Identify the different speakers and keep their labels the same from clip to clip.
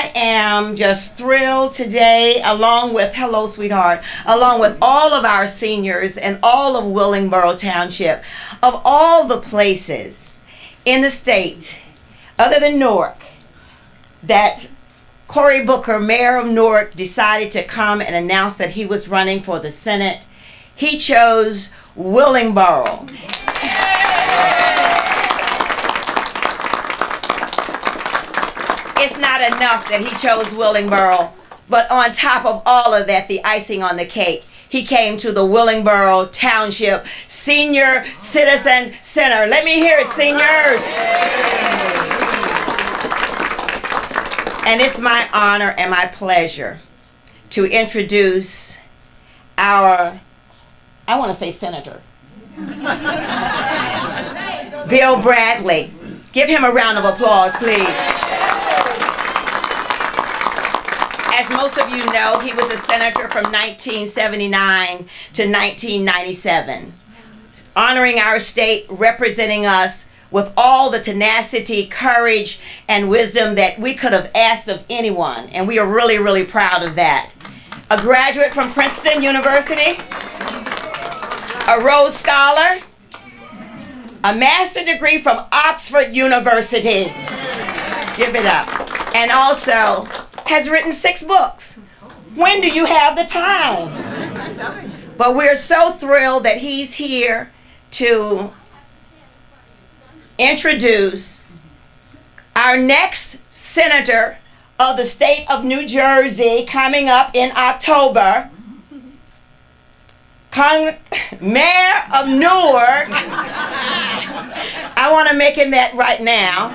Speaker 1: I am just thrilled today, along with, hello, sweetheart, along with all of our seniors and all of Willingboro Township, of all the places in the state, other than Newark, that Cory Booker, mayor of Newark, decided to come and announce that he was running for the Senate. He chose Willingboro. It's not enough that he chose Willingboro, but on top of all of that, the icing on the cake, he came to the Willingboro Township Senior Citizen Center. Let me hear it, seniors. And it's my honor and my pleasure to introduce our, I want to say senator, Bill Bradley. Give him a round of applause, please. As most of you know, he was a senator from 1979 to 1997, honoring our state, representing us with all the tenacity, courage, and wisdom that we could have asked of anyone. And we are really, really proud of that. A graduate from Princeton University, a Rhodes Scholar, a master's degree from Oxford University. Give it up. And also has written 6 books. When do you have the time? But we're so thrilled that he's here to introduce our next senator of the state of New Jersey coming up in October, Mayor of Newark. I want to make him that right now.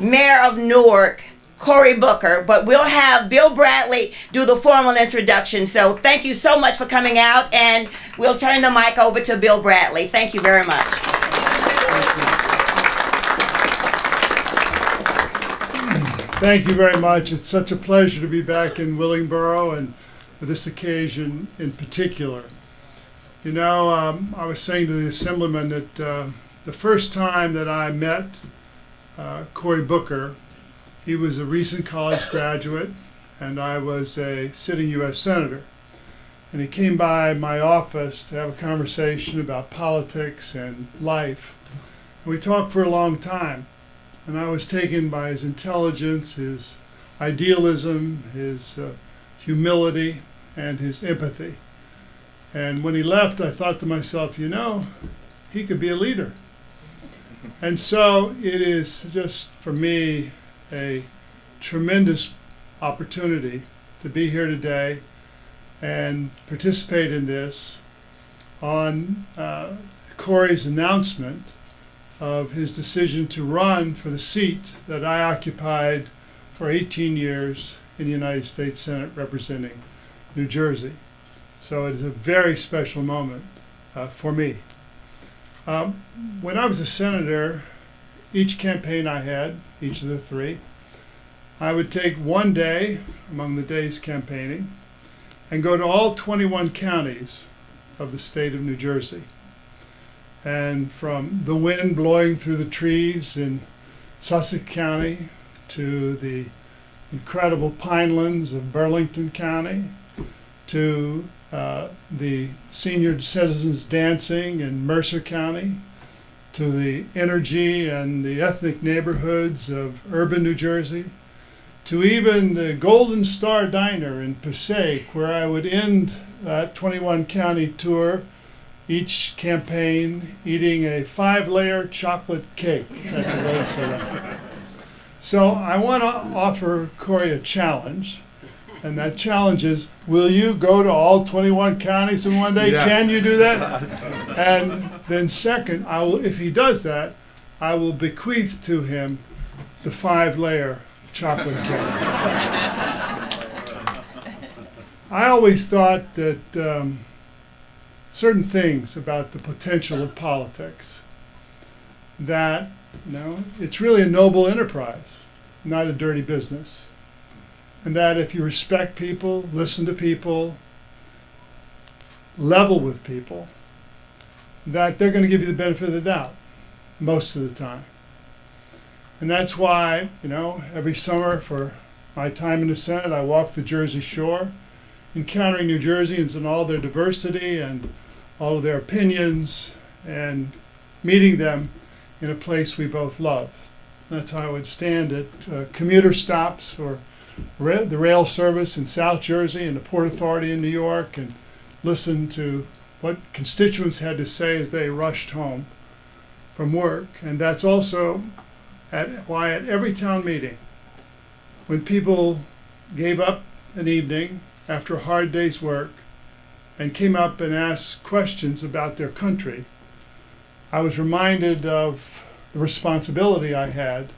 Speaker 1: Mayor of Newark, Cory Booker, but we'll have Bill Bradley do the formal introduction. So thank you so much for coming out, and we'll turn the mic over to Bill Bradley. Thank you very much.
Speaker 2: Thank you very much. It's such a pleasure to be back in Willingboro, and for this occasion in particular. You know, I was saying to the Assemblyman that the first time that I met Cory Booker, he was a recent college graduate, and I was a sitting U.S. Senator. And he came by my office to have a conversation about politics and life. And we talked for a long time. And I was taken by his intelligence, his idealism, his humility, and his empathy. And when he left, I thought to myself, you know, he could be a leader. And so it is just, for me, a tremendous opportunity to be here today and participate in this on Cory's announcement of his decision to run for the seat that I occupied for 18 years in the United States Senate representing New Jersey. So it is a very special moment for me. When I was a senator, each campaign I had, each of the 3, I would take one day among the days campaigning and go to all 21 counties of the state of New Jersey. And from the wind blowing through the trees in Sussex County to the incredible pinelands of Burlington County to the senior citizens dancing in Mercer County to the energy and the ethnic neighborhoods of urban New Jersey to even the Golden Star Diner in Passaic, where I would end that 21 county tour each campaign eating a 5-layer chocolate cake at the roadside. So I want to offer Cory a challenge, and that challenge is, will you go to all 21 counties in one day? Yes. Can you do that? And then second, I will, if he does that, I will bequeath to him the 5-layer chocolate cake. I always thought that certain things about the potential of politics, that, you know, it's really a noble enterprise, not a dirty business. And that if you respect people, listen to people, level with people, that they're going to give you the benefit of the doubt most of the time. And that's why, you know, every summer for my time in the Senate, I walked the Jersey Shore, encountering New Jerseyans in all their diversity and all of their opinions, and meeting them in a place we both love. That's how I would stand at commuter stops for the rail service in South Jersey and the Port Authority in New York, and listen to what constituents had to say as they rushed home from work. And that's also why at every town meeting, when people gave up an evening after a hard day's work and came up and asked questions about their country, I was reminded of the responsibility I had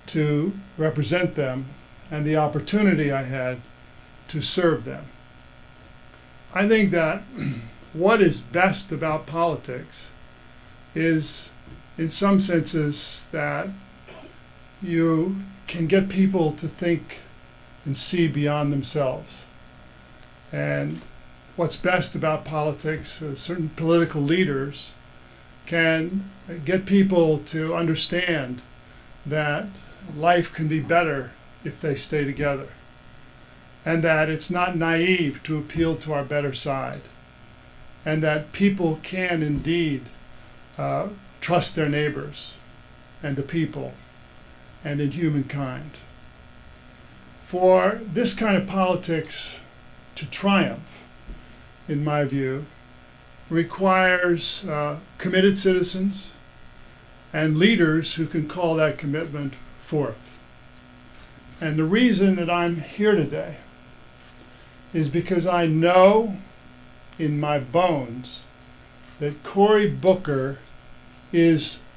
Speaker 2: to represent them and the opportunity I had to serve them. I think that what is best about politics is, in some senses, that you can get people to think and see beyond themselves. And what's best about politics, certain political leaders can get people to understand that life can be better if they stay together, and that it's not naive to appeal to our better side, and that people can indeed trust their neighbors and the people and in humankind. For this kind of politics to triumph, in my view, requires committed citizens and leaders who can call that commitment forth. And the reason that I'm here today is because I know in my bones that Cory Booker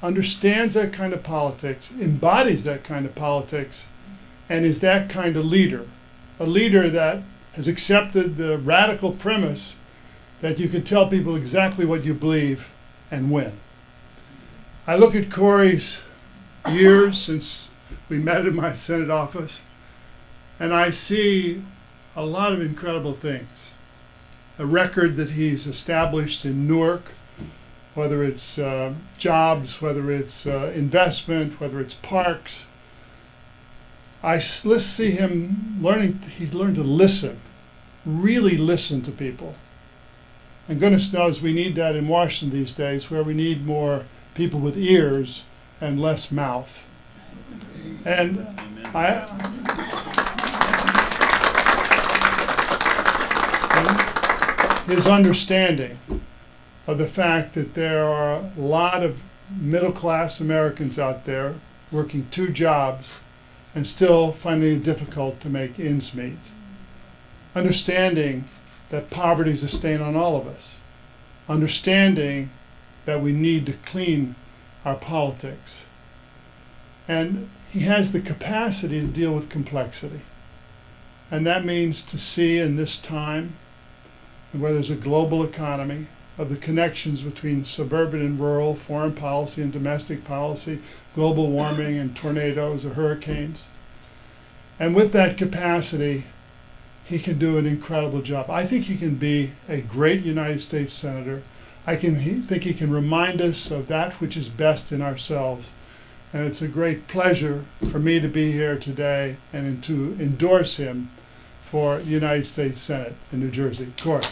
Speaker 2: understands that kind of politics, embodies that kind of politics, and is that kind of leader. A leader that has accepted the radical premise that you can tell people exactly what you believe and win. I look at Cory's years since we met in my Senate office, and I see a lot of incredible things. A record that he's established in Newark, whether it's jobs, whether it's investment, whether it's parks. Let's see him he's learned to listen, really listen to people. And goodness knows we need that in Washington these days, where we need more people with ears and less mouth. And his understanding of the fact that there are a lot of middle-class Americans out there working 2 jobs and still finding it difficult to make ends meet. Understanding that poverty is a stain on all of us. Understanding that we need to clean our politics. And he has the capacity to deal with complexity. And that means to see in this time, where there's a global economy, of the connections between suburban and rural, foreign policy and domestic policy, global warming and tornadoes or hurricanes. And with that capacity, he can do an incredible job. I think he can be a great United States Senator. I think he can remind us of that which is best in ourselves. And it's a great pleasure for me to be here today and to endorse him for the United States Senate in New Jersey. Cory.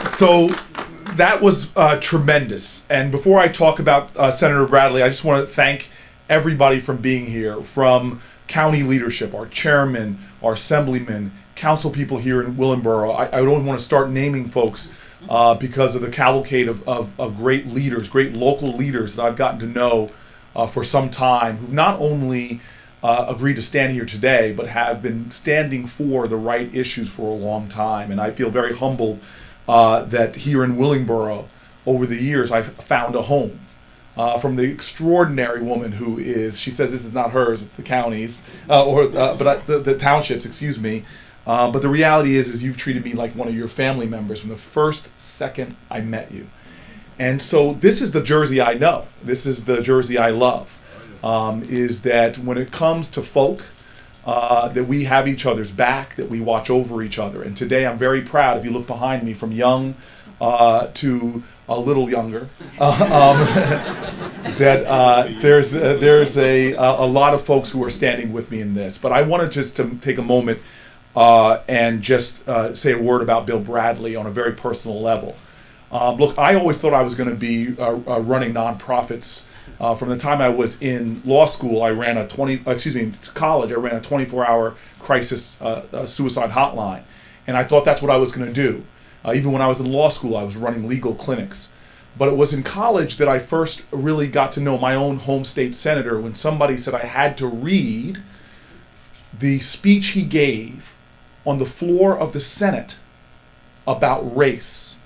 Speaker 3: So that was tremendous. And before I talk about Senator Bradley, I just want to thank everybody from being here, from county leadership, our chairman, our assemblymen, council people here in Willingboro. I don't want to start naming folks because of the cavalcade of great leaders, great local leaders that I've gotten to know for some time, who've not only agreed to stand here today, but have been standing for the right issues for a long time. And I feel very humbled that here in Willingboro, over the years, I've found a home. From the extraordinary woman who is, she says this is not hers, it's the county's, the townships, excuse me. But the reality is you've treated me like one of your family members from the first second I met you. And so this is the Jersey I know. This is the Jersey I love. Is that when it comes to folk, that we have each other's back, that we watch over each other. And today I'm very proud, if you look behind me, from young to a little younger, that there's a lot of folks who are standing with me in this. But I wanted just to take a moment and just say a word about Bill Bradley on a very personal level. Look, I always thought I was going to be running nonprofits. From the time I was in law school, I ran college, I ran a 24-hour crisis suicide hotline. And I thought that's what I was going to do. Even when I was in law school, I was running legal clinics. But it was in college that I first really got to know my own home state senator when somebody said I had to read the speech he gave on the floor of the Senate about race.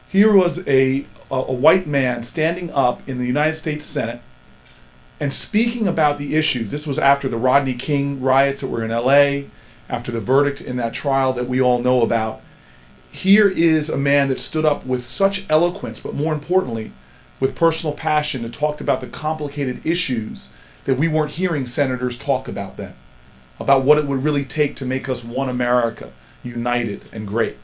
Speaker 3: Here was a white man standing up in the United States Senate and speaking about the issues. This was after the Rodney King riots that were in LA, after the verdict in that trial that we all know about. Here is a man that stood up with such eloquence, but more importantly, with personal passion, and talked about the complicated issues that we weren't hearing senators talk about then, about what it would really take to make us one America, united and great.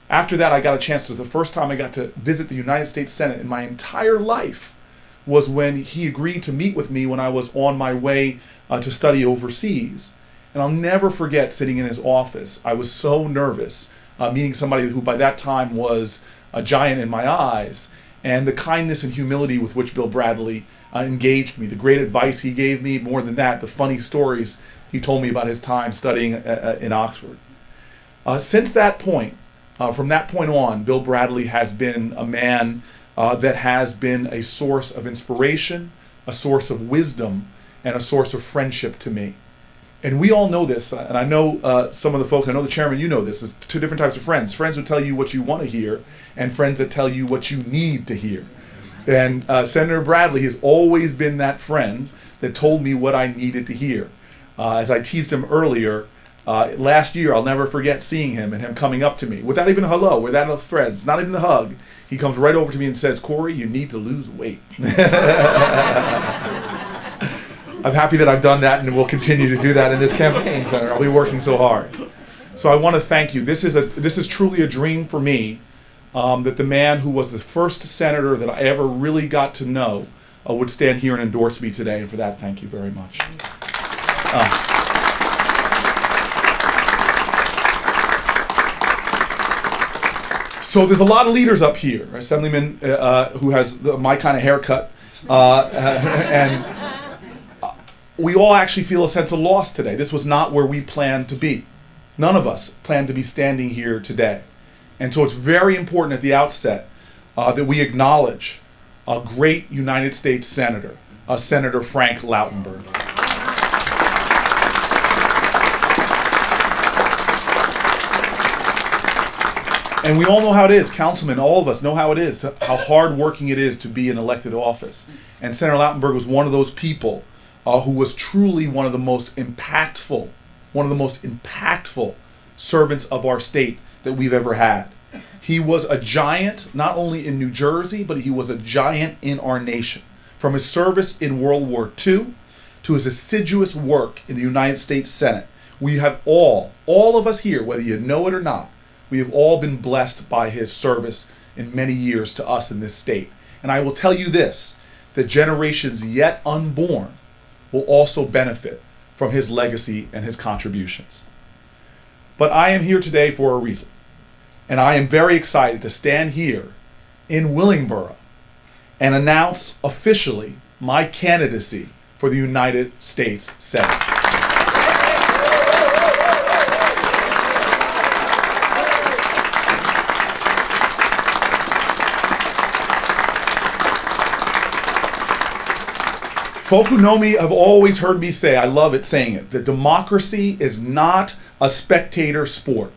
Speaker 3: After that, I got a chance the first time I got to visit the United States Senate in my entire life was when he agreed to meet with me when I was on my way to study overseas. And I'll never forget sitting in his office. I was so nervous, meeting somebody who by that time was a giant in my eyes, and the kindness and humility with which Bill Bradley engaged me, the great advice he gave me, more than that, the funny stories he told me about his time studying in Oxford. Since that point, from that point on, Bill Bradley has been a man that has been a source of inspiration, a source of wisdom, and a source of friendship to me. And we all know this, and I know some of the folks, I know the chairman, you know this, there's two different types of friends. Friends who tell you what you want to hear, and friends that tell you what you need to hear. And Senator Bradley has always been that friend that told me what I needed to hear. As I teased him earlier, last year, I'll never forget seeing him and him coming up to me without even a hello, without a friends, not even a hug. He comes right over to me and says, "Cory, you need to lose weight." I'm happy that I've done that and will continue to do that in this campaign, Senator. I'll be working so hard. So I want to thank you. This is truly a dream for me, that the man who was the first senator that I ever really got to know would stand here and endorse me today. And for that, thank you very much. So there's a lot of leaders up here. Assemblyman who has my kind of haircut, and we all actually feel a sense of loss today. This was not where we planned to be. None of us planned to be standing here today. And so it's very important at the outset that we acknowledge a great United States Senator, Senator Frank Lautenberg. And we all know how it is, councilmen, all of us know how it is, how hard working it is to be in elected office. And Senator Lautenberg was one of those people who was truly one of the most impactful servants of our state that we've ever had. He was a giant, not only in New Jersey, but he was a giant in our nation. From his service in World War II to his assiduous work in the United States Senate, we have all of us here, whether you know it or not, we have all been blessed by his service in many years to us in this state. And I will tell you this, that generations yet unborn will also benefit from his legacy and his contributions. But I am here today for a reason. And I am very excited to stand here in Willingboro and announce officially my candidacy for the United States Senate. Folk who know me have always heard me say, I love it saying it, that democracy is not a spectator sport.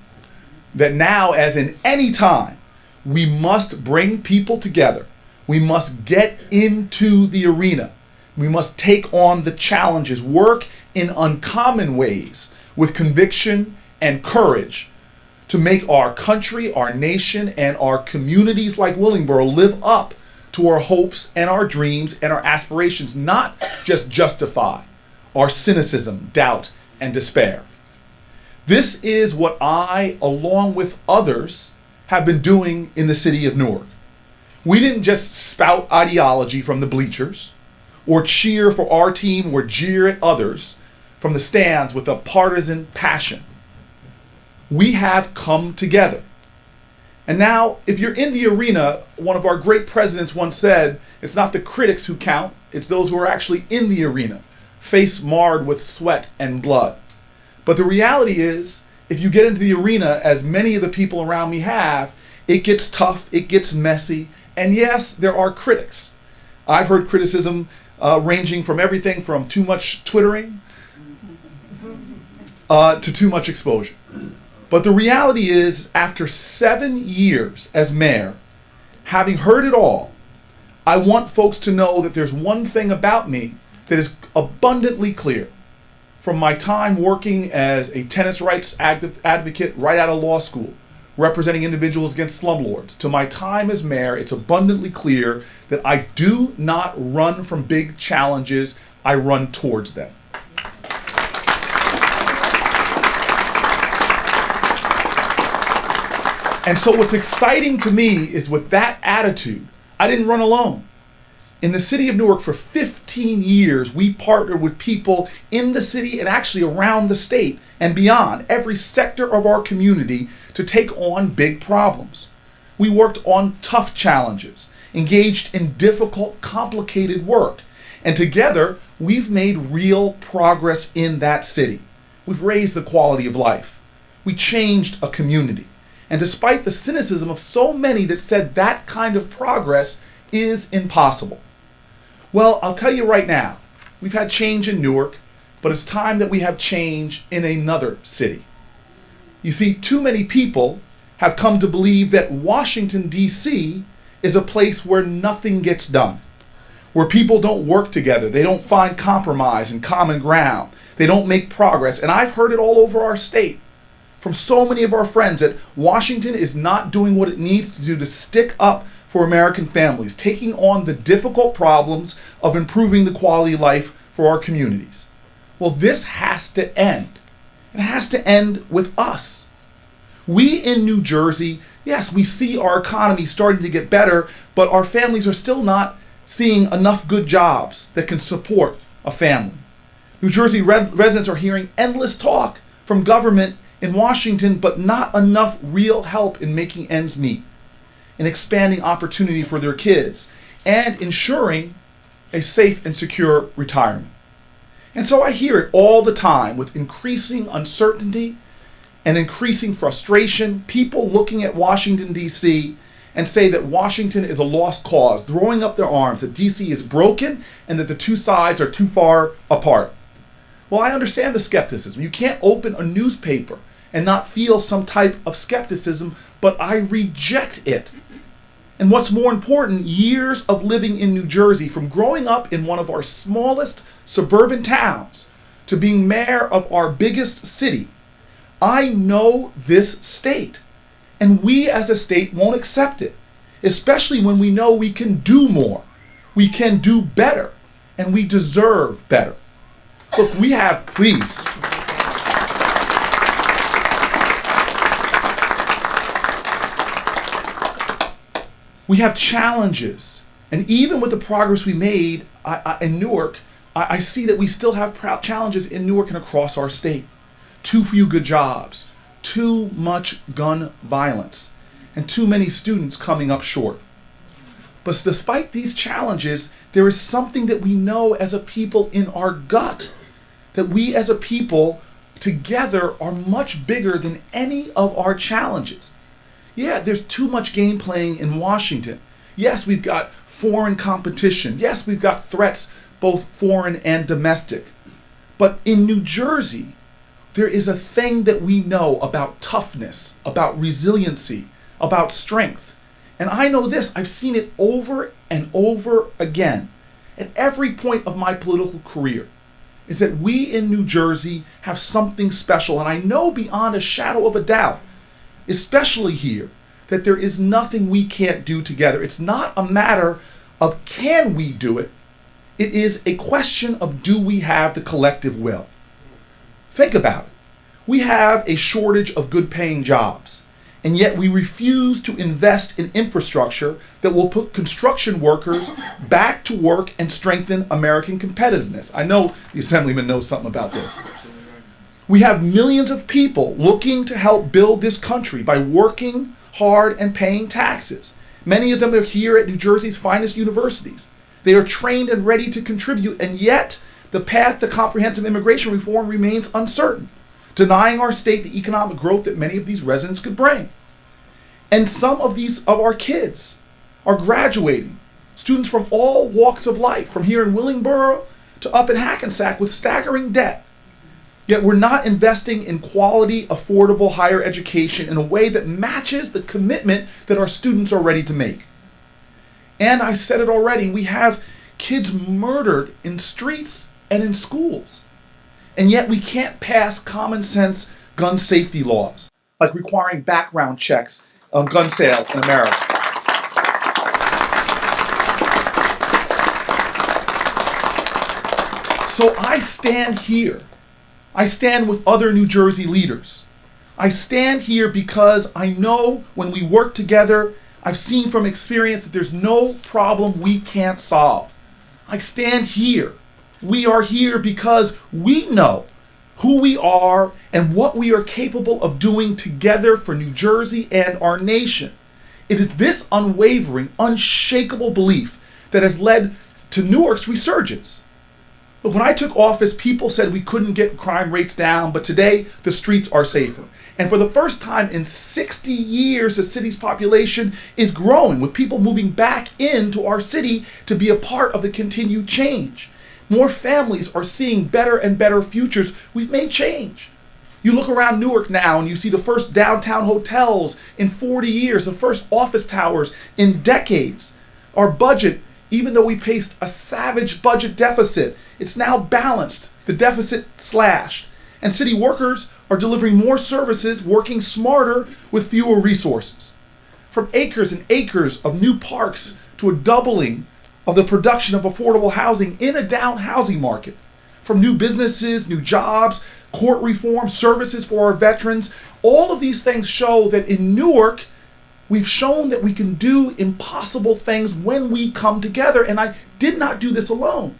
Speaker 3: That now, as in any time, we must bring people together. We must get into the arena. We must take on the challenges, work in uncommon ways with conviction and courage to make our country, our nation, and our communities like Willingboro live up to our hopes and our dreams and our aspirations, not just justify our cynicism, doubt, and despair. This is what I, along with others, have been doing in the city of Newark. We didn't just spout ideology from the bleachers, or cheer for our team or jeer at others from the stands with a partisan passion. We have come together. And now, if you're in the arena, one of our great presidents once said, it's not the critics who count, it's those who are actually in the arena, face marred with sweat and blood. But the reality is, if you get into the arena, as many of the people around me have, it gets tough, it gets messy, and yes, there are critics. I've heard criticism ranging from everything from too much twittering to too much exposure. But the reality is, after 7 years as mayor, having heard it all, I want folks to know that there's one thing about me that is abundantly clear. From my time working as a tenants' rights advocate right out of law school, representing individuals against slumlords, to my time as mayor, it's abundantly clear that I do not run from big challenges, I run towards them. And so what's exciting to me is with that attitude, I didn't run alone. In the city of Newark for 15 years, we partnered with people in the city and actually around the state and beyond, every sector of our community, to take on big problems. We worked on tough challenges, engaged in difficult, complicated work, and together we've made real progress in that city. We've raised the quality of life. We changed a community. And despite the cynicism of so many that said that kind of progress is impossible. Well, I'll tell you right now, we've had change in Newark, but it's time that we have change in another city. You see, too many people have come to believe that Washington, D.C. is a place where nothing gets done, where people don't work together, they don't find compromise and common ground, they don't make progress, and I've heard it all over our state from so many of our friends that Washington is not doing what it needs to do to stick up for American families, taking on the difficult problems of improving the quality of life for our communities. Well, this has to end. It has to end with us. We in New Jersey, yes, we see our economy starting to get better, but our families are still not seeing enough good jobs that can support a family. New Jersey residents are hearing endless talk from government in Washington, but not enough real help in making ends meet, in expanding opportunity for their kids, and ensuring a safe and secure retirement. And so I hear it all the time with increasing uncertainty and increasing frustration, people looking at Washington, D.C. and say that Washington is a lost cause, throwing up their arms, that D.C. is broken and that the two sides are too far apart. Well, I understand the skepticism. You can't open a newspaper and not feel some type of skepticism, but I reject it. And what's more important, years of living in New Jersey, from growing up in one of our smallest suburban towns to being mayor of our biggest city, I know this state. And we as a state won't accept it, especially when we know we can do more, we can do better, and we deserve better. Look, we have, please. We have challenges, and even with the progress we made in Newark, I see that we still have challenges in Newark and across our state. Too few good jobs, too much gun violence, and too many students coming up short. But despite these challenges, there is something that we know as a people in our gut, that we as a people together are much bigger than any of our challenges. Yeah, there's too much game playing in Washington. Yes, we've got foreign competition. Yes, we've got threats, both foreign and domestic. But in New Jersey, there is a thing that we know about toughness, about resiliency, about strength. And I know this, I've seen it over and over again at every point of my political career, is that we in New Jersey have something special. And I know beyond a shadow of a doubt, especially here, that there is nothing we can't do together. It's not a matter of can we do it. It is a question of do we have the collective will. Think about it. We have a shortage of good paying jobs. And yet we refuse to invest in infrastructure that will put construction workers back to work and strengthen American competitiveness. I know the Assemblyman knows something about this. We have millions of people looking to help build this country by working hard and paying taxes. Many of them are here at New Jersey's finest universities. They are trained and ready to contribute, and yet the path to comprehensive immigration reform remains uncertain, denying our state the economic growth that many of these residents could bring. And some of our kids are graduating, students from all walks of life, from here in Willingboro to up in Hackensack with staggering debt. Yet we're not investing in quality, affordable higher education in a way that matches the commitment that our students are ready to make. And I said it already, we have kids murdered in streets and in schools. And yet we can't pass common sense gun safety laws, like requiring background checks on gun sales in America. So I stand here. I stand with other New Jersey leaders. I stand here because I know when we work together, I've seen from experience that there's no problem we can't solve. I stand here. We are here because we know who we are and what we are capable of doing together for New Jersey and our nation. It is this unwavering, unshakable belief that has led to Newark's resurgence. Look, when I took office, people said we couldn't get crime rates down, but today the streets are safer. And for the first time in 60 years, the city's population is growing, with people moving back into our city to be a part of the continued change. More families are seeing better and better futures. We've made change. You look around Newark now and you see the first downtown hotels in 40 years, the first office towers in decades. Our budget, even though we faced a savage budget deficit, it's now balanced, the deficit slashed. And city workers are delivering more services, working smarter with fewer resources. From acres and acres of new parks to a doubling of the production of affordable housing in a down housing market. From new businesses, new jobs, court reform, services for our veterans, all of these things show that in Newark, we've shown that we can do impossible things when we come together, and I did not do this alone.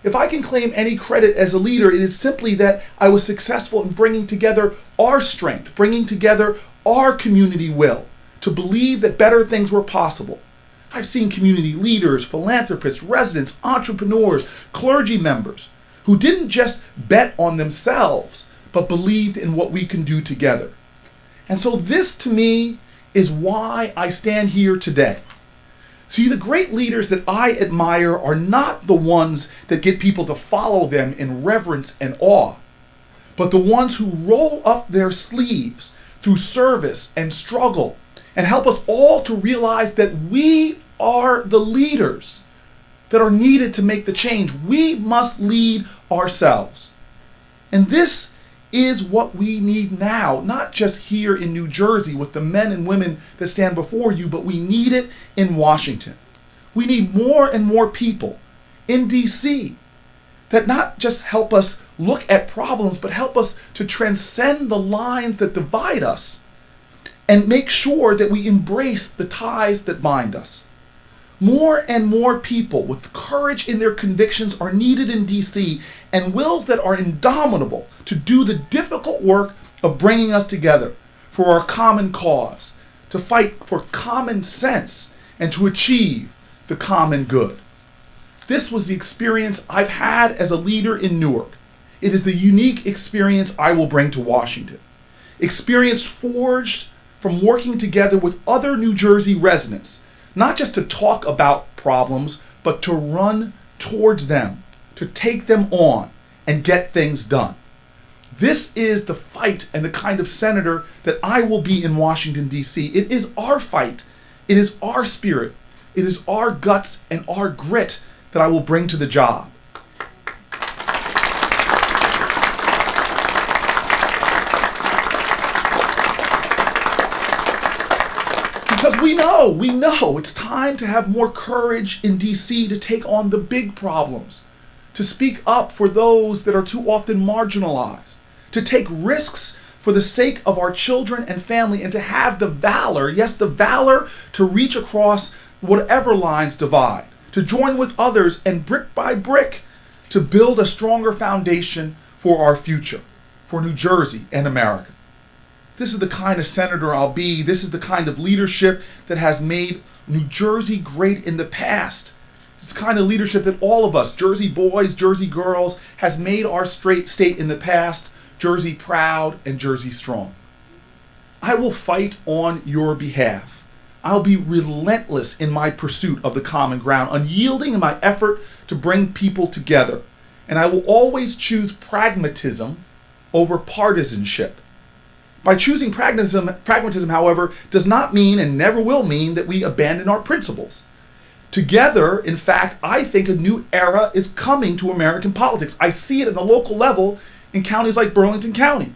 Speaker 3: If I can claim any credit as a leader, it is simply that I was successful in bringing together our strength, bringing together our community will, to believe that better things were possible. I've seen community leaders, philanthropists, residents, entrepreneurs, clergy members who didn't just bet on themselves, but believed in what we can do together. And so this, to me, is why I stand here today. See, the great leaders that I admire are not the ones that get people to follow them in reverence and awe, but the ones who roll up their sleeves through service and struggle and help us all to realize that we are the leaders that are needed to make the change. We must lead ourselves. And this is what we need now, not just here in New Jersey with the men and women that stand before you, but we need it in Washington. We need more and more people in DC that not just help us look at problems, but help us to transcend the lines that divide us and make sure that we embrace the ties that bind us. More and more people with courage in their convictions are needed in DC, and wills that are indomitable to do the difficult work of bringing us together for our common cause, to fight for common sense, and to achieve the common good. This was the experience I've had as a leader in Newark. It is the unique experience I will bring to Washington. Experience forged from working together with other New Jersey residents, not just to talk about problems, but to run towards them, to take them on and get things done. This is the fight and the kind of senator that I will be in Washington, D.C. It is our fight. It is our spirit. It is our guts and our grit that I will bring to the job. Because we know it's time to have more courage in DC to take on the big problems, to speak up for those that are too often marginalized, to take risks for the sake of our children and family, and to have the valor, yes, the valor to reach across whatever lines divide, to join with others and brick by brick to build a stronger foundation for our future, for New Jersey and America. This is the kind of senator I'll be. This is the kind of leadership that has made New Jersey great in the past. It's the kind of leadership that all of us, Jersey boys, Jersey girls, has made our state in the past, Jersey proud and Jersey strong. I will fight on your behalf. I'll be relentless in my pursuit of the common ground, unyielding in my effort to bring people together. And I will always choose pragmatism over partisanship. By choosing pragmatism, however, does not mean and never will mean that we abandon our principles. Together, in fact, I think a new era is coming to American politics. I see it at the local level in counties like Burlington County,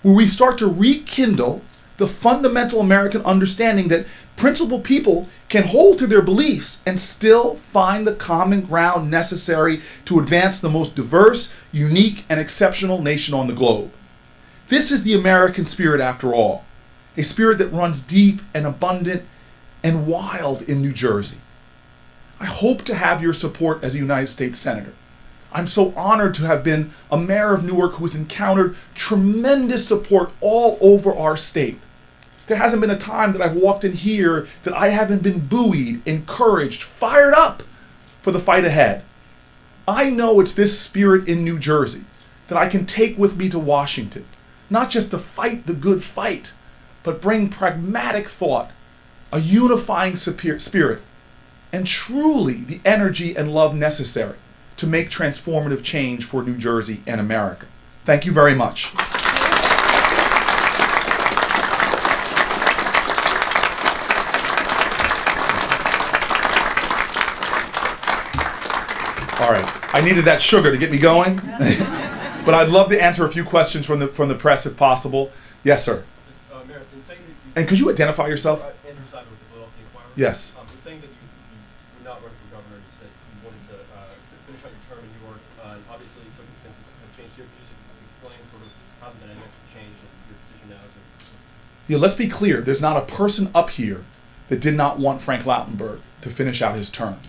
Speaker 3: where we start to rekindle the fundamental American understanding that principled people can hold to their beliefs and still find the common ground necessary to advance the most diverse, unique, and exceptional nation on the globe. This is the American spirit after all, a spirit that runs deep and abundant and wild in New Jersey. I hope to have your support as a United States Senator. I'm so honored to have been a mayor of Newark who has encountered tremendous support all over our state. There hasn't been a time that I've walked in here that I haven't been buoyed, encouraged, fired up for the fight ahead. I know it's this spirit in New Jersey that I can take with me to Washington, not just to fight the good fight, but bring pragmatic thought, a unifying spirit, and truly the energy and love necessary to make transformative change for New Jersey and America. Thank you very much. All right, I needed that sugar to get me going, but I'd love to answer a few questions from the press if possible. Yes, sir.
Speaker 4: Mayor, in saying that
Speaker 3: And could you identify yourself?
Speaker 4: Andrew Sider with the Philadelphia Inquirer.
Speaker 3: Yes.
Speaker 4: In saying that you would not run for governor, you said you wanted to finish out your term in New York. Obviously, circumstances have changed here. Could you just explain sort of how the dynamics have changed and your decision now to...
Speaker 3: Yeah, let's be clear. There's not a person up here that did not want Frank Lautenberg to finish out his term.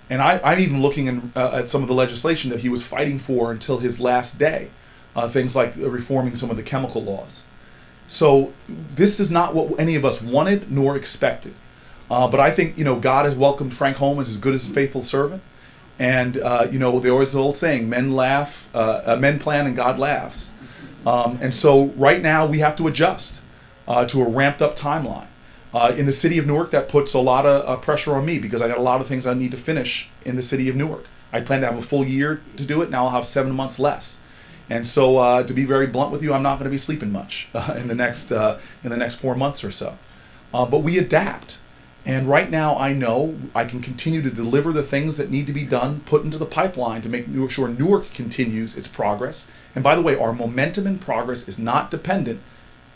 Speaker 3: And I'm even looking at some of the legislation that he was fighting for until his last day. Things like reforming some of the chemical laws. So this is not what any of us wanted nor expected. But I think, God has welcomed Frank home as good as a faithful servant. And, there always the old saying, men plan and God laughs. And so right now we have to adjust to a ramped up timeline. In the city of Newark, that puts a lot of pressure on me because I got a lot of things I need to finish in the city of Newark. I plan to have a full year to do it. Now I'll have 7 months less. And so, to be very blunt with you, I'm not going to be sleeping much in the next 4 months or so. But we adapt. And right now, I know I can continue to deliver the things that need to be done, put into the pipeline to make sure Newark continues its progress. And by the way, our momentum and progress is not dependent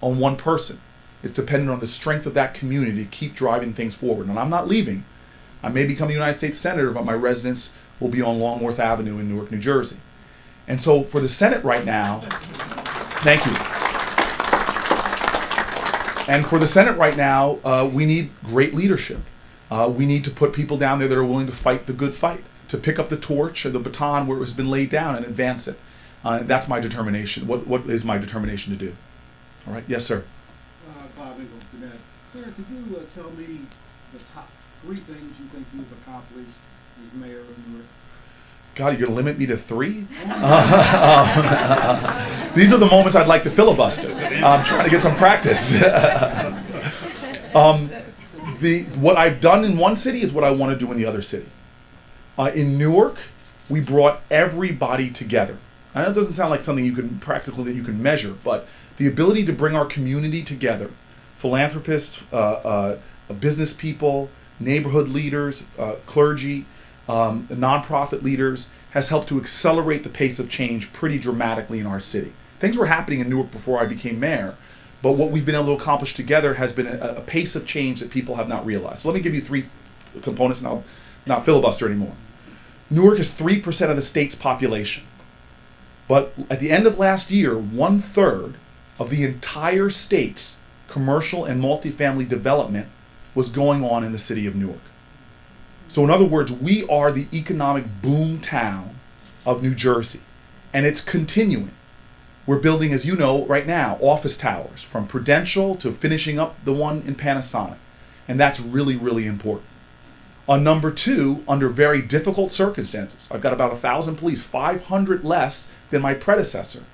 Speaker 3: on one person. It's dependent on the strength of that community to keep driving things forward. And I'm not leaving. I may become a United States Senator, but my residence will be on Longworth Avenue in Newark, New Jersey. And so for the Senate right now, thank you. And for the Senate right now, we need great leadership. We need to put people down there that are willing to fight the good fight, to pick up the torch or the baton where it has been laid down and advance it. That's my determination. What is my determination to do? All right, yes, sir.
Speaker 5: Bob Ingalls, Gannett. Claire, could you tell me the top 3 things you think you've accomplished as mayor of Newark?
Speaker 3: God, you're going to limit me to 3? These are the moments I'd like to filibuster. I'm trying to get some practice. What I've done in one city is what I want to do in the other city. In Newark, we brought everybody together. I know it doesn't sound like something you can measure, but the ability to bring our community together, philanthropists, business people, neighborhood leaders, clergy, nonprofit leaders, has helped to accelerate the pace of change pretty dramatically in our city. Things were happening in Newark before I became mayor, but what we've been able to accomplish together has been a pace of change that people have not realized. So let me give you 3 components, and I'll not filibuster anymore. Newark is 3% of the state's population. But at the end of last year, 1/3, of the entire state's commercial and multifamily development was going on in the city of Newark. So in other words, we are the economic boom town of New Jersey, and it's continuing. We're building, as you know, right now, office towers, from Prudential to finishing up the one in Panasonic. And that's really, really important. On number two, under very difficult circumstances, I've got about 1,000 police, 500 less than my predecessor.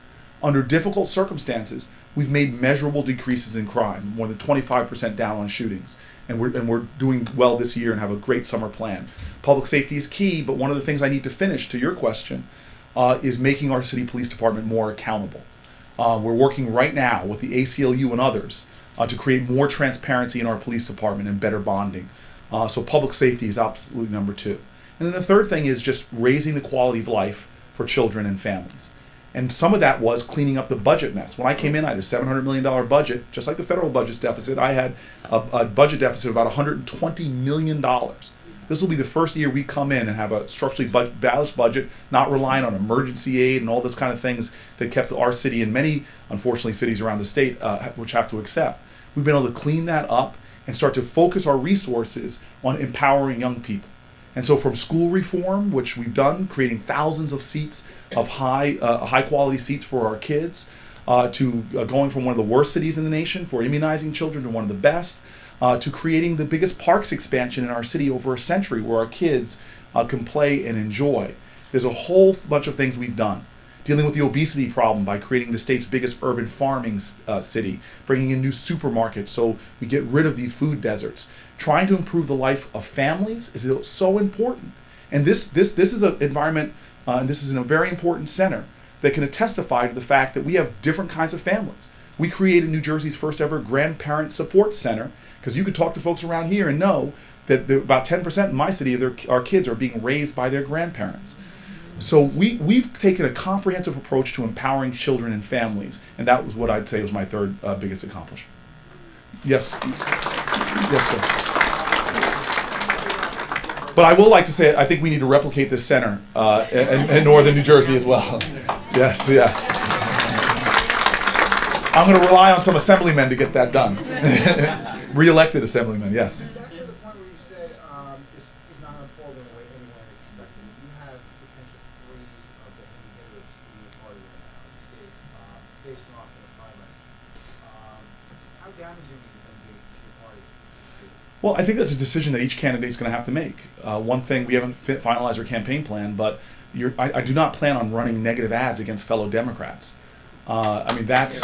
Speaker 3: Under difficult circumstances, we've made measurable decreases in crime, more than 25% down on shootings. And we're doing well this year and have a great summer plan. Public safety is key, but one of the things I need to finish, to your question, is making our city police department more accountable. We're working right now with the ACLU and others to create more transparency in our police department and better bonding. So public safety is absolutely number two. And then the third thing is just raising the quality of life for children and families. And some of that was cleaning up the budget mess. When I came in, I had a $700 million budget, just like the federal budget's deficit. I had a budget deficit of about $120 million. This will be the first year we come in and have a structurally balanced budget, not relying on emergency aid and all those kind of things that kept our city and many, unfortunately, cities around the state which have to accept. We've been able to clean that up and start to focus our resources on empowering young people. And so from school reform, which we've done, creating thousands of seats of high quality seats for our kids, to going from one of the worst cities in the nation for immunizing children to one of the best, to creating the biggest parks expansion in our city over a century where our kids can play and enjoy. There's a whole bunch of things we've done. Dealing with the obesity problem by creating the state's biggest urban farming city, bringing in new supermarkets so we get rid of these food deserts. Trying to improve the life of families is so important. And this is an environment, and this is in a very important center that can testify to the fact that we have different kinds of families. We created New Jersey's first ever grandparent support center, because you could talk to folks around here and know that about 10% in my city of our kids are being raised by their grandparents. So we've taken a comprehensive approach to empowering children and families, and that was what I'd say was my third biggest accomplishment. Yes. Yes, sir. But I will like to say, I think we need to replicate this center in northern New Jersey as well. Yes, yes. I'm going to rely on some assemblymen to get that done. Re-elected assemblymen, yes.
Speaker 6: Back to the point where you said it's not unfolding the way anyone expected. You have potential 3 of the heavy hitters in your party right now, facing off in the primary. How damaging do you think to your party?
Speaker 3: Well, I think that's a decision that each candidate's going to have to make. One thing, we haven't finalized our campaign plan, but I do not plan on running negative ads against fellow Democrats. I mean, that's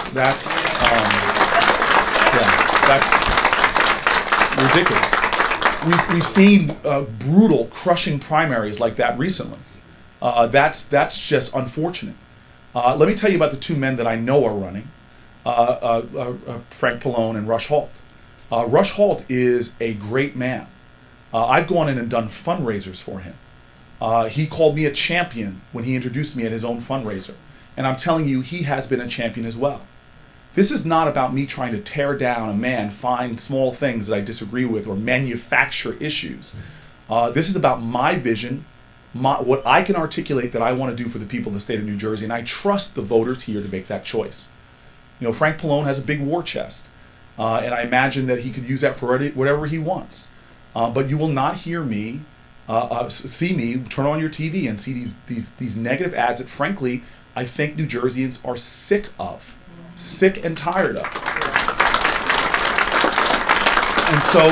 Speaker 3: ridiculous. We've seen brutal, crushing primaries like that recently. That's just unfortunate. Let me tell you about the 2 men that I know are running, Frank Pallone and Rush Holt. Rush Holt is a great man. I've gone in and done fundraisers for him. He called me a champion when he introduced me at his own fundraiser. And I'm telling you, he has been a champion as well. This is not about me trying to tear down a man, find small things that I disagree with, or manufacture issues. This is about my vision, what I can articulate that I want to do for the people of the state of New Jersey, and I trust the voters here to make that choice. You know, Frank Pallone has a big war chest, and I imagine that he could use that for whatever he wants. But you will not hear me, see me turn on your TV and see these negative ads that, frankly, I think New Jerseyans are sick of. Sick and tired of. And so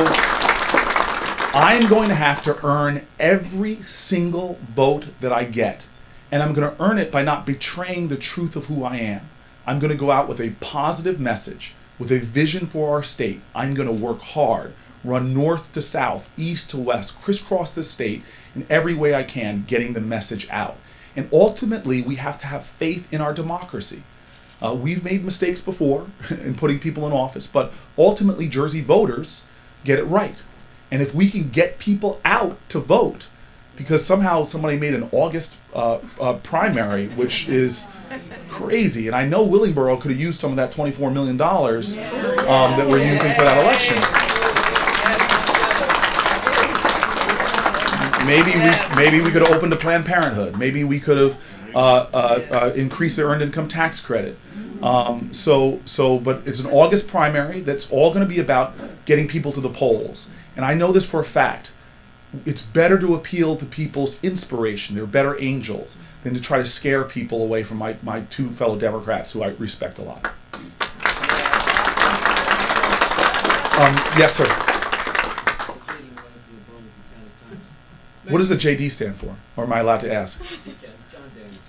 Speaker 3: I'm going to have to earn every single vote that I get. And I'm going to earn it by not betraying the truth of who I am. I'm going to go out with a positive message, with a vision for our state. I'm going to work hard, run north to south, east to west, crisscross the state in every way I can, getting the message out. And ultimately, we have to have faith in our democracy. We've made mistakes before in putting people in office, but ultimately Jersey voters get it right. And if we can get people out to vote, because somehow somebody made an August primary, which is crazy, and I know Willingboro could have used some of that $24 million that we're using for that election. Maybe we could have opened a Planned Parenthood. Maybe we could have increased the earned income tax credit. But it's an August primary that's all going to be about getting people to the polls. And I know this for a fact. It's better to appeal to people's inspiration, they're better angels, than to try to scare people away from my two fellow Democrats who I respect a lot. Yes, sir. What does the JD stand for? Or am I allowed to ask?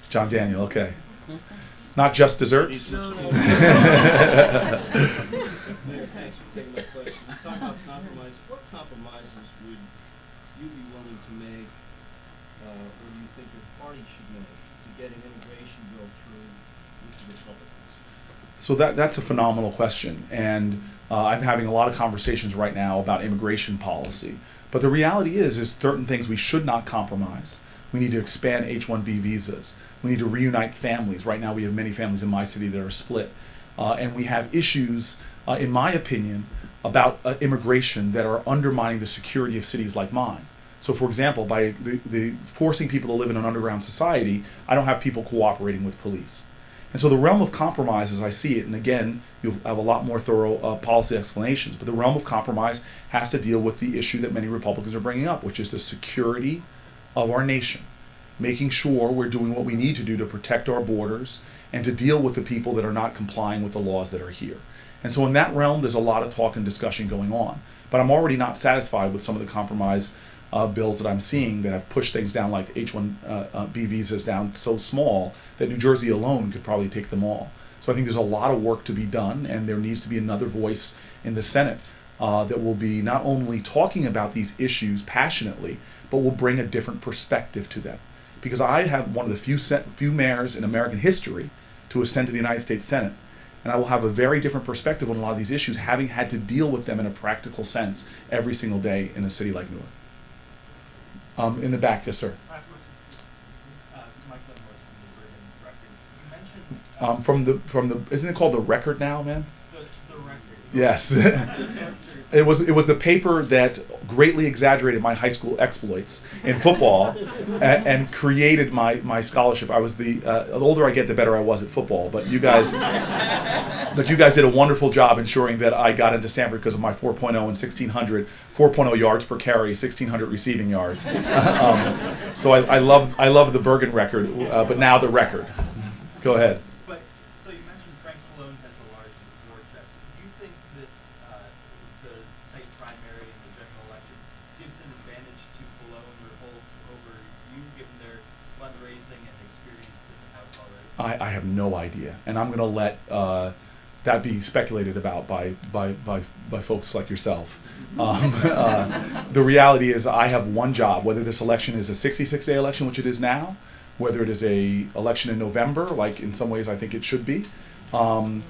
Speaker 3: John Daniel, okay. Not just desserts?
Speaker 7: Mayor, thanks for taking my question. You talk about compromise. What compromises would you be willing to make, or do you think your party should make to get an immigration bill through with the Republicans?
Speaker 3: So that's a phenomenal question, and I'm having a lot of conversations right now about immigration policy. But the reality is certain things we should not compromise. We need to expand H-1B visas. We need to reunite families. Right now we have many families in my city that are split. And we have issues, in my opinion, about immigration that are undermining the security of cities like mine. So for example, by the forcing people to live in an underground society, I don't have people cooperating with police. And so the realm of compromise, as I see it, and again, you'll have a lot more thorough policy explanations, but the realm of compromise has to deal with the issue that many Republicans are bringing up, which is the security of our nation, making sure we're doing what we need to do to protect our borders and to deal with the people that are not complying with the laws that are here. And so in that realm, there's a lot of talk and discussion going on. But I'm already not satisfied with some of the compromise bills that I'm seeing that have pushed things down, like H-1B visas down so small that New Jersey alone could probably take them all. So I think there's a lot of work to be done, and there needs to be another voice in the Senate that will be not only talking about these issues passionately, but will bring a different perspective to them. Because I have one of the few mayors in American history to ascend to the United States Senate, and I will have a very different perspective on a lot of these issues, having had to deal with them in a practical sense every single day in a city like Newark. In the back, yes, sir.
Speaker 8: Last question. Mike Lemore from the Record. You mentioned
Speaker 3: From the isn't it called the Record now, man?
Speaker 8: the Record.
Speaker 3: Yes. It was the paper that greatly exaggerated my high school exploits in football and created my scholarship. I was the older I get, the better I was at football. But you guys did a wonderful job ensuring that I got into Stanford because of my 4.0 and 4.0 yards per carry, 1,600 receiving yards. So I love the Bergen record, but now the Record. Go ahead.
Speaker 8: But so you mentioned Frank Pallone has a large war chest. Do you think this the tight primary in the general election gives an advantage to Pallone or Holt over you, given their fundraising and experience in the House already?
Speaker 3: I have no idea, and I'm going to let that be speculated about by folks like yourself. The reality is I have one job, whether this election is a 66-day election, which it is now, whether it is a election in November, like in some ways I think it should be. I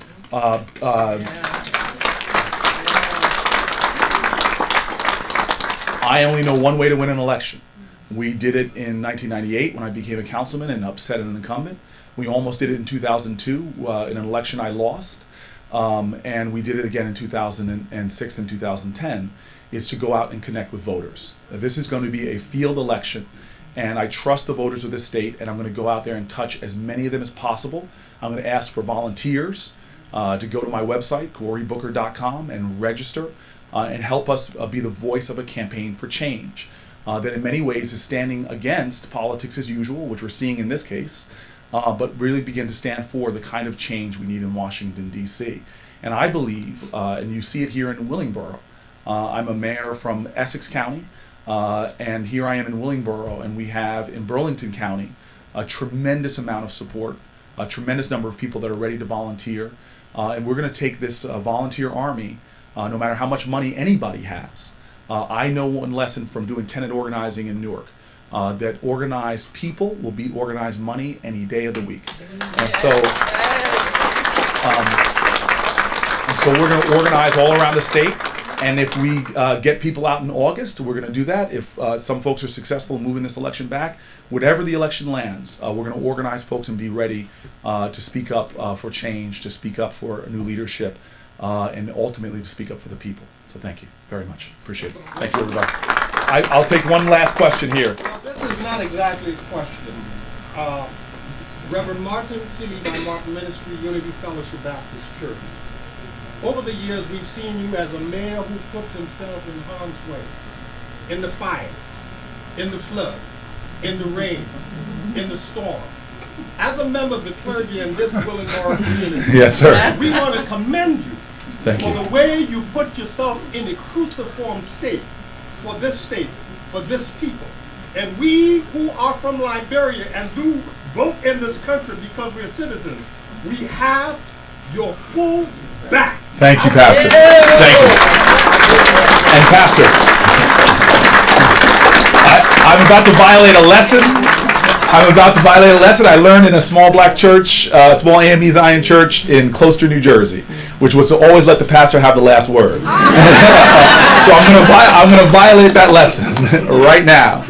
Speaker 3: only know one way to win an election. We did it in 1998 when I became a councilman and upset an incumbent. We almost did it in 2002 in an election I lost. And we did it again in 2006 and 2010, is to go out and connect with voters. This is going to be a field election, and I trust the voters of this state, and I'm going to go out there and touch as many of them as possible. I'm going to ask for volunteers to go to my website, corybooker.com, and register and help us be the voice of a campaign for change that in many ways is standing against politics as usual, which we're seeing in this case, but really begin to stand for the kind of change we need in Washington, D.C. And I believe, and you see it here in Willingboro, I'm a mayor from Essex County, and here I am in Willingboro, and we have in Burlington County a tremendous amount of support, a tremendous number of people that are ready to volunteer, and we're going to take this volunteer army, no matter how much money anybody has. I know one lesson from doing tenant organizing in Newark. That organized people will beat organized money any day of the week. And so we're going to organize all around the state. And if we get people out in August, we're going to do that. If some folks are successful in moving this election back, whatever the election lands, we're going to organize folks and be ready to speak up for change, to speak up for new leadership, and ultimately to speak up for the people. So thank you very much. Appreciate it. Thank you, everybody. I'll take one last question here.
Speaker 5: This is not exactly a question. Reverend Martin Seeley by Martin Ministry Unity Fellowship Baptist Church. Over the years, we've seen you as a mayor who puts himself in harm's way, in the fire, in the flood, in the rain, in the storm. As a member of the clergy in this Willingboro community,
Speaker 3: Yes, sir.
Speaker 5: we want to commend you
Speaker 3: Thank
Speaker 5: for
Speaker 3: you.
Speaker 5: the way you put yourself in a cruciform state for this state, for this people. And we who are from Liberia and do vote in this country because we're citizens, we have your full back.
Speaker 3: Thank you, Pastor. Thank you. And Pastor, I'm about to violate a lesson. I learned in a small black church, small AME Zion church in Closter, New Jersey, which was to always let the pastor have the last word. So I'm going to violate that lesson right now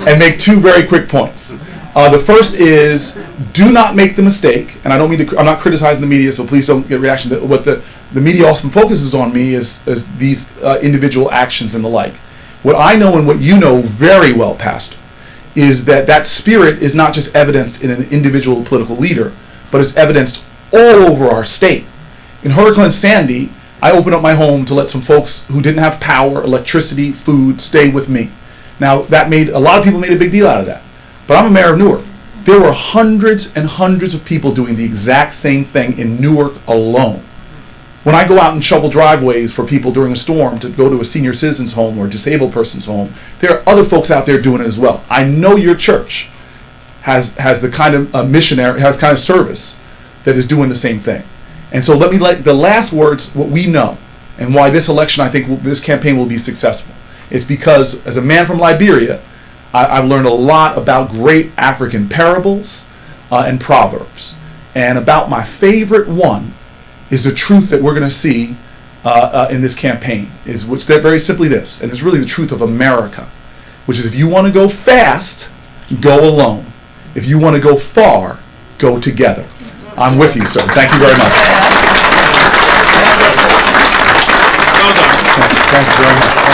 Speaker 3: and make two very quick points. The first is, do not make the mistake, and I don't mean to, I'm not criticizing the media, so please don't get reaction to what the media often focuses on me is these individual actions and the like. What I know and what you know very well, Pastor, is that spirit is not just evidenced in an individual political leader, but is evidenced all over our state. In Hurricane Sandy, I opened up my home to let some folks who didn't have power, electricity, food, stay with me. Now, that made, a lot of people made a big deal out of that. But I'm a mayor of Newark. There were hundreds and hundreds of people doing the exact same thing in Newark alone. When I go out and shovel driveways for people during a storm to go to a senior citizen's home or a disabled person's home, there are other folks out there doing it as well. I know your church has the kind of missionary, has kind of service that is doing the same thing. And so let me let the last words, what we know, and why this election, I think this campaign will be successful. It's because as a man from Liberia, I've learned a lot about great African parables and proverbs. And about my favorite one is the truth that we're going to see in this campaign. Is which that very simply this, and it's really the truth of America, which is if you want to go fast, go alone. If you want to go far, go together. I'm with you, sir. Thank you very much. Thank you very much.